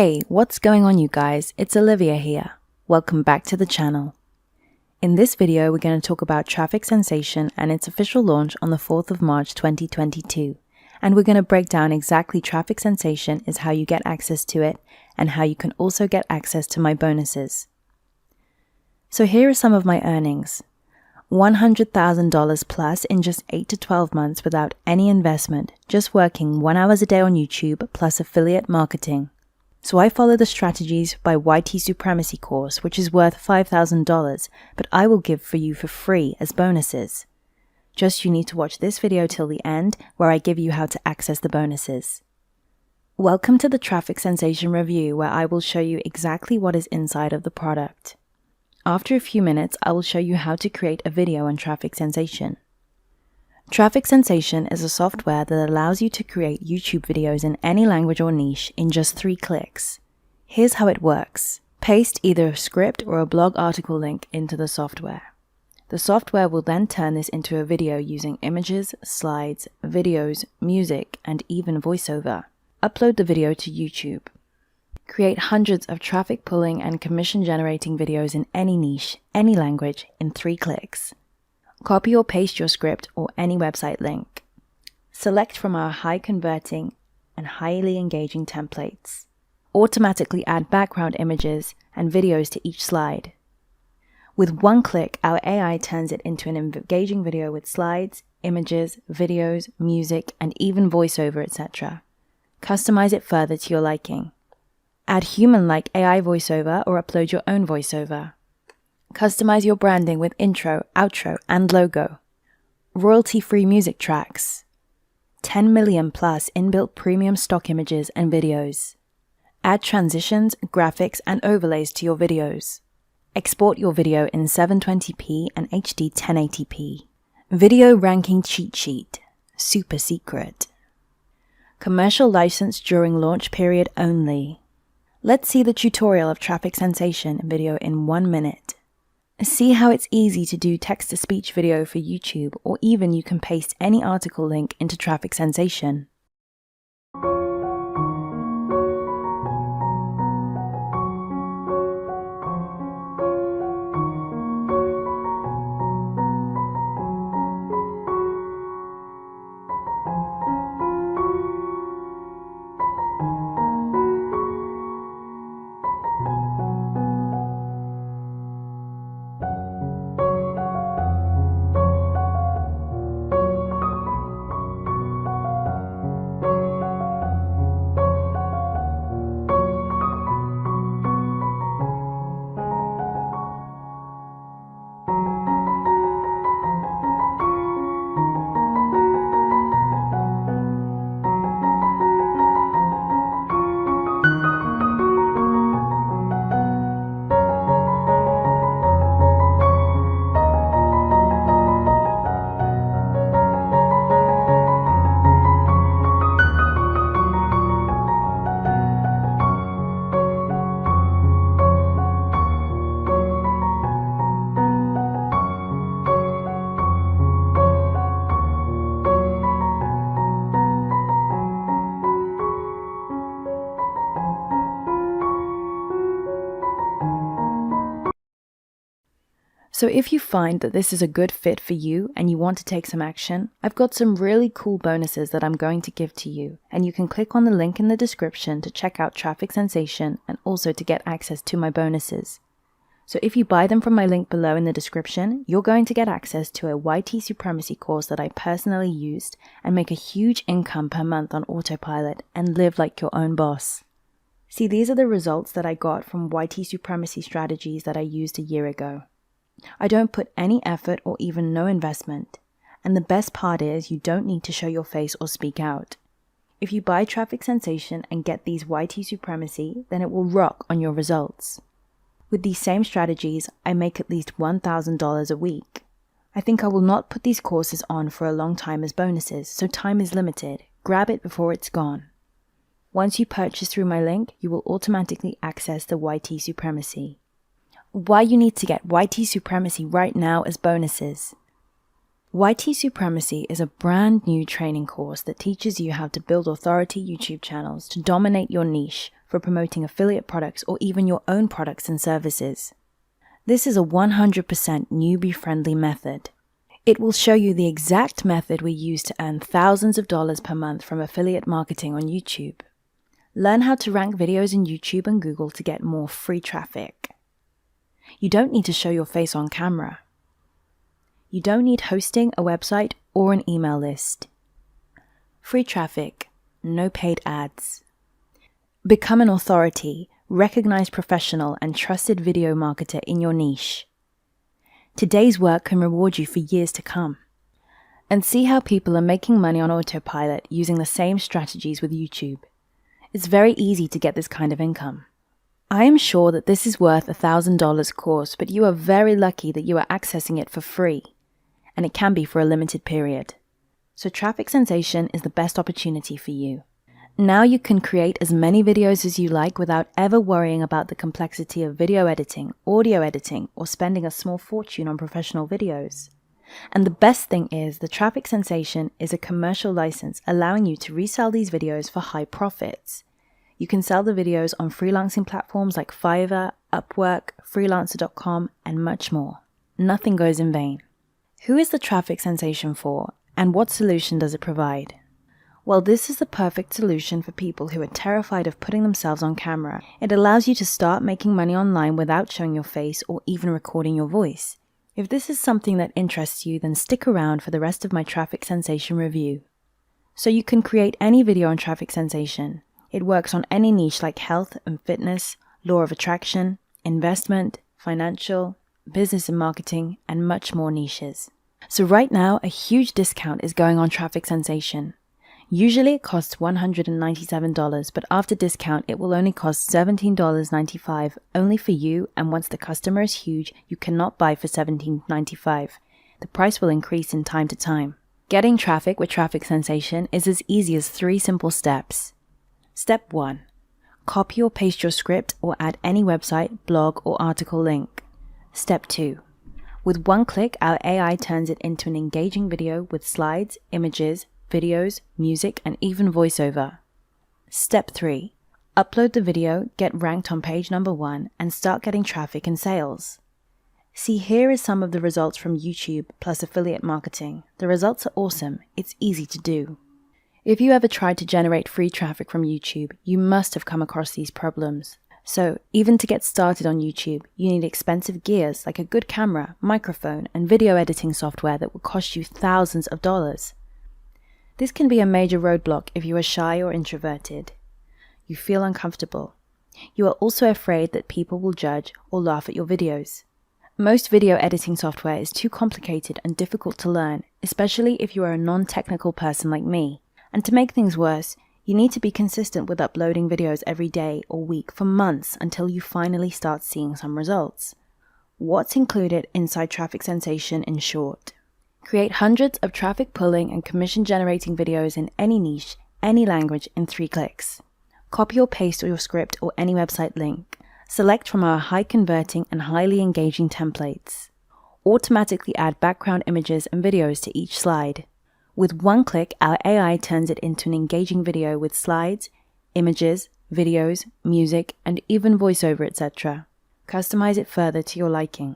Hey, what's going on you guys? It's Olivia here. Welcome back to the channel. In this video, we're going to talk about Traffic Sensation and its official launch on the 4th of March 2022. And we're going to break down exactly Traffic Sensation is, how you get access to it, and how you can also get access to my bonuses. So here are some of my earnings. $100,000 plus in just 8 to 12 months without any investment, just working 1 hour a day on YouTube plus affiliate marketing. So I follow the strategies by YT Supremacy course, which is worth $5,000, but I will give for you for free as bonuses. Just you need to watch this video till the end, where I give you how to access the bonuses. Welcome to the Traffic Sensation review, where I will show you exactly what is inside of the product. After a few minutes, I will show you how to create a video on Traffic Sensation. Traffic Sensation is a software that allows you to create YouTube videos in any language or niche in just 3 clicks. Here's how it works. Paste either a script or a blog article link into the software. The software will then turn this into a video using images, slides, videos, music, and even voiceover. Upload the video to YouTube. Create hundreds of traffic pulling and commission generating videos in any niche, any language in 3 clicks. Copy or paste your script or any website link. Select from our high converting and highly engaging templates. Automatically add background images and videos to each slide. With 1 click, our AI turns it into an engaging video with slides, images, videos, music, and even voiceover, etc. Customize it further to your liking. Add human-like AI voiceover or upload your own voiceover. Customize your branding with intro, outro, and logo. Royalty-free music tracks. 10 million plus inbuilt premium stock images and videos. Add transitions, graphics, and overlays to your videos. Export your video in 720p and HD 1080p. Video ranking cheat sheet. Super secret. Commercial license during launch period only. Let's see the tutorial of Traffic Sensation video in 1 minute. See how it's easy to do text-to-speech video for YouTube, or even you can paste any article link into Traffic Sensation. So if you find that this is a good fit for you and you want to take some action, I've got some really cool bonuses that I'm going to give to you, and you can click on the link in the description to check out Traffic Sensation and also to get access to my bonuses. So if you buy them from my link below in the description, you're going to get access to a YT Supremacy course that I personally used and make a huge income per month on autopilot and live like your own boss. See, these are the results that I got from YT Supremacy strategies that I used a year ago. I don't put any effort or even no investment. And the best part is you don't need to show your face or speak out. If you buy Traffic Sensation and get these YT Supremacy, then it will rock on your results. With these same strategies, I make at least $1,000 a week. I think I will not put these courses on for a long time as bonuses, so time is limited. Grab it before it's gone. Once you purchase through my link, you will automatically access the YT Supremacy. Why you need to get YT Supremacy right now as bonuses. YT Supremacy is a brand new training course that teaches you how to build authority YouTube channels to dominate your niche for promoting affiliate products or even your own products and services. This is a 100% newbie-friendly method. It will show you the exact method we use to earn thousands of dollars per month from affiliate marketing on YouTube. Learn how to rank videos in YouTube and Google to get more free traffic. You don't need to show your face on camera. You don't need hosting a website or an email list. Free traffic, no paid ads. Become an authority, recognized professional, and trusted video marketer in your niche. Today's work can reward you for years to come. And see how people are making money on autopilot using the same strategies with YouTube. It's very easy to get this kind of income. I am sure that this is worth a $1,000 course, but you are very lucky that you are accessing it for free, and it can be for a limited period. So Traffic Sensation is the best opportunity for you. Now you can create as many videos as you like without ever worrying about the complexity of video editing, audio editing, or spending a small fortune on professional videos. And the best thing is, the Traffic Sensation is a commercial license allowing you to resell these videos for high profits. You can sell the videos on freelancing platforms like Fiverr, Upwork, freelancer.com, and much more. Nothing goes in vain. Who is the Traffic Sensation for, and what solution does it provide? Well, this is the perfect solution for people who are terrified of putting themselves on camera. It allows you to start making money online without showing your face or even recording your voice. If this is something that interests you, then stick around for the rest of my Traffic Sensation review. So you can create any video on Traffic Sensation. It works on any niche like health and fitness, law of attraction, investment, financial, business and marketing, and much more niches. So right now, a huge discount is going on Traffic Sensation. Usually it costs $197, but after discount it will only cost $17.95 only for you, and once the customer is huge, you cannot buy for $17.95. The price will increase in time to time. Getting traffic with Traffic Sensation is as easy as 3 simple steps. Step 1. Copy or paste your script or add any website, blog, or article link. Step 2. With one click, our AI turns it into an engaging video with slides, images, videos, music, and even voiceover. Step 3. Upload the video, get ranked on page number 1, and start getting traffic and sales. See, here is some of the results from YouTube plus affiliate marketing. The results are awesome. It's easy to do. If you ever tried to generate free traffic from YouTube, you must have come across these problems. So, even to get started on YouTube, you need expensive gears like a good camera, microphone, and video editing software that will cost you thousands of dollars. This can be a major roadblock if you are shy or introverted. You feel uncomfortable. You are also afraid that people will judge or laugh at your videos. Most video editing software is too complicated and difficult to learn, especially if you are a non-technical person like me. And to make things worse, you need to be consistent with uploading videos every day or week for months until you finally start seeing some results. What's included inside Traffic Sensation in short? Create hundreds of traffic pulling and commission generating videos in any niche, any language in 3 clicks. Copy or paste your script or any website link. Select from our high converting and highly engaging templates. Automatically add background images and videos to each slide. With one click, our AI turns it into an engaging video with slides, images, videos, music, and even voiceover, etc. Customize it further to your liking.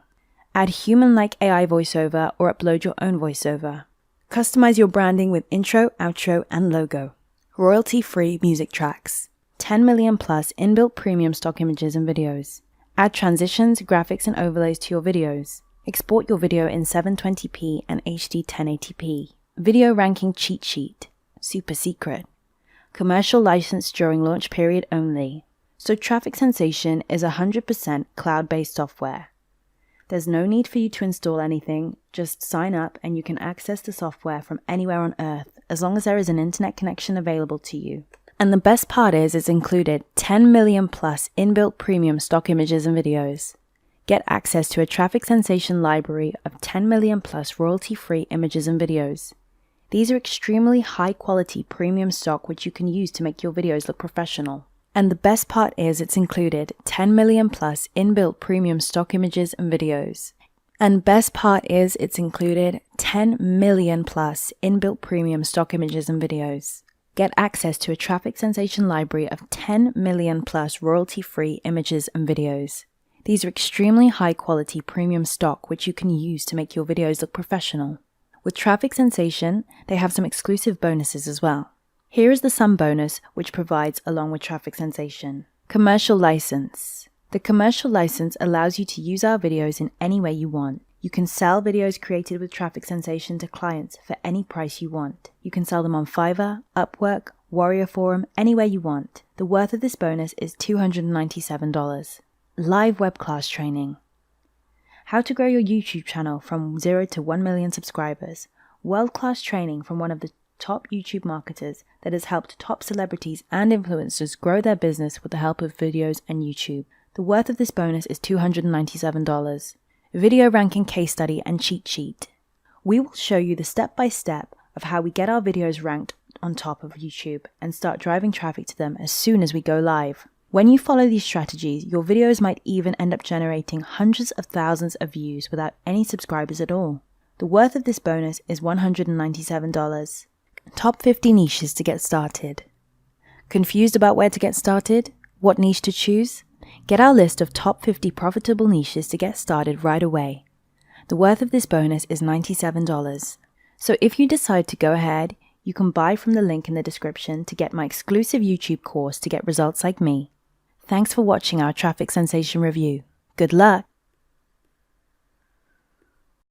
Add human-like AI voiceover or upload your own voiceover. Customize your branding with intro, outro, and logo. Royalty-free music tracks. 10 million plus inbuilt premium stock images and videos. Add transitions, graphics, and overlays to your videos. Export your video in 720p and HD 1080p. Video ranking cheat sheet. Super secret. Commercial license during launch period only. So Traffic Sensation is 100% cloud-based software. There's no need for you to install anything, just sign up and you can access the software from anywhere on Earth as long as there is an internet connection available to you. And the best part is it's included 10 million plus inbuilt premium stock images and videos. Get access to a Traffic Sensation library of 10 million plus royalty-free images and videos. These are extremely high-quality premium stock which you can use to make your videos look professional. And the best part is it's included 10 million plus inbuilt premium stock images and videos. And best part is it's included 10 million plus inbuilt premium stock images and videos. Get access to a Traffic Sensation library of 10 million plus royalty-free images and videos. These are extremely high-quality premium stock which you can use to make your videos look professional. With Traffic Sensation, they have some exclusive bonuses as well. Here is the sum bonus which provides along with Traffic Sensation. Commercial license. The commercial license allows you to use our videos in any way you want. You can sell videos created with Traffic Sensation to clients for any price you want. You can sell them on Fiverr, Upwork, Warrior Forum, anywhere you want. The worth of this bonus is $297. Live web class training. How to grow your YouTube channel from 0 to 1 million subscribers. World-class training from one of the top YouTube marketers that has helped top celebrities and influencers grow their business with the help of videos and YouTube. The worth of this bonus is $297. Video ranking case study and cheat sheet. We will show you the step-by-step of how we get our videos ranked on top of YouTube and start driving traffic to them as soon as we go live. When you follow these strategies, your videos might even end up generating hundreds of thousands of views without any subscribers at all. The worth of this bonus is $197. Top 50 niches to get started. Confused about where to get started? What niche to choose? Get our list of top 50 profitable niches to get started right away. The worth of this bonus is $97. So if you decide to go ahead, you can buy from the link in the description to get my exclusive YouTube course to get results like me. Thanks for watching our Traffic Sensation review. Good luck!